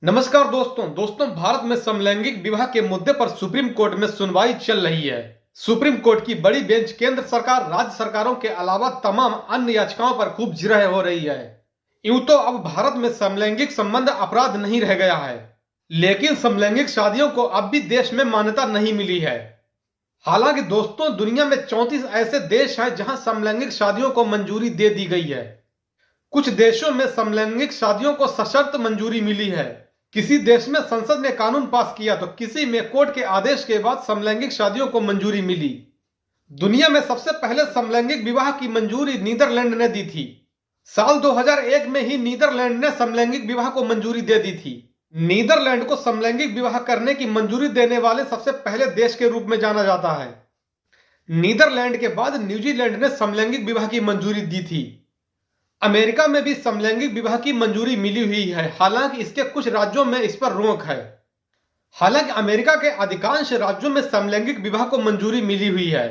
नमस्कार दोस्तों भारत में समलैंगिक विवाह के मुद्दे पर सुप्रीम कोर्ट में सुनवाई चल रही है। सुप्रीम कोर्ट की बड़ी बेंच केंद्र सरकार, राज्य सरकारों के अलावा तमाम अन्य याचिकाओं पर खूब जिरह हो रही है। यूं तो अब भारत में समलैंगिक संबंध अपराध नहीं रह गया है, लेकिन समलैंगिक शादियों को अब भी देश में मान्यता नहीं मिली है। हालांकि दोस्तों, दुनिया में 34 ऐसे देश हैं जहां समलैंगिक शादियों को मंजूरी दे दी गई है। कुछ देशों में समलैंगिक शादियों को सशर्त मंजूरी मिली है। किसी देश में संसद ने कानून पास किया तो किसी में कोर्ट के आदेश के बाद समलैंगिक शादियों को मंजूरी मिली। दुनिया में सबसे पहले समलैंगिक विवाह की मंजूरी नीदरलैंड ने दी थी। साल 2001 में ही नीदरलैंड ने समलैंगिक विवाह को मंजूरी दे दी थी। नीदरलैंड को समलैंगिक विवाह करने की मंजूरी देने वाले सबसे पहले देश के रूप में जाना जाता है। नीदरलैंड के बाद न्यूजीलैंड ने समलैंगिक विवाह की मंजूरी दी थी। अमेरिका में भी समलैंगिक विवाह की मंजूरी मिली हुई है, हालांकि इसके कुछ राज्यों में इस पर रोक है। हालांकि अमेरिका के अधिकांश राज्यों में समलैंगिक विवाह को मंजूरी मिली हुई है।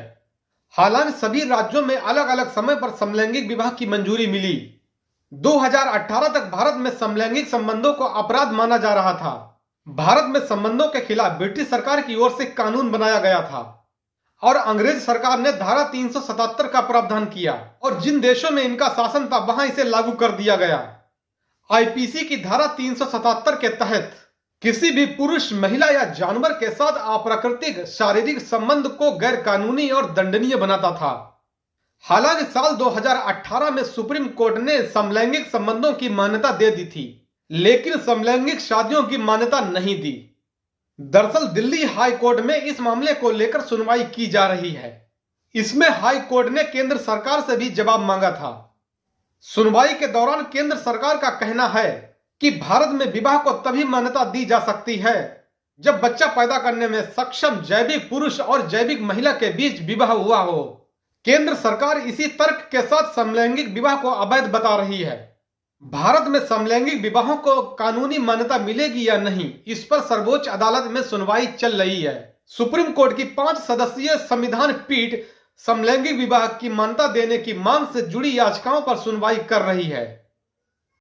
हालांकि सभी राज्यों में अलग अलग समय पर समलैंगिक विवाह की मंजूरी मिली। 2018 तक भारत में समलैंगिक संबंधों को अपराध माना जा रहा था। भारत में संबंधों के खिलाफ ब्रिटिश सरकार की ओर से कानून बनाया गया था और अंग्रेज सरकार ने धारा 377 का प्रावधान किया और जिन देशों में इनका शासन था वहां इसे लागू कर दिया गया। आईपीसी की धारा 377 के तहत किसी भी पुरुष, महिला या जानवर के साथ अप्राकृतिक शारीरिक संबंध को गैर कानूनी और दंडनीय बनाता था। हालांकि साल 2018 में सुप्रीम कोर्ट ने समलैंगिक संबंधों की मान्यता दे दी थी, लेकिन समलैंगिक शादियों की मान्यता नहीं दी। दरअसल दिल्ली हाई कोर्ट में इस मामले को लेकर सुनवाई की जा रही है। इसमें हाई कोर्ट ने केंद्र सरकार से भी जवाब मांगा था। सुनवाई के दौरान केंद्र सरकार का कहना है कि भारत में विवाह को तभी मान्यता दी जा सकती है जब बच्चा पैदा करने में सक्षम जैविक पुरुष और जैविक महिला के बीच विवाह हुआ हो। केंद्र सरकार इसी तर्क के साथ समलैंगिक विवाह को अवैध बता रही है। भारत में समलैंगिक विवाहों को कानूनी मान्यता मिलेगी या नहीं, इस पर सर्वोच्च अदालत में सुनवाई चल रही है। सुप्रीम कोर्ट की 5 सदस्यीय संविधान पीठ समलैंगिक विवाह की मान्यता देने की मांग से जुड़ी याचिकाओं पर सुनवाई कर रही है।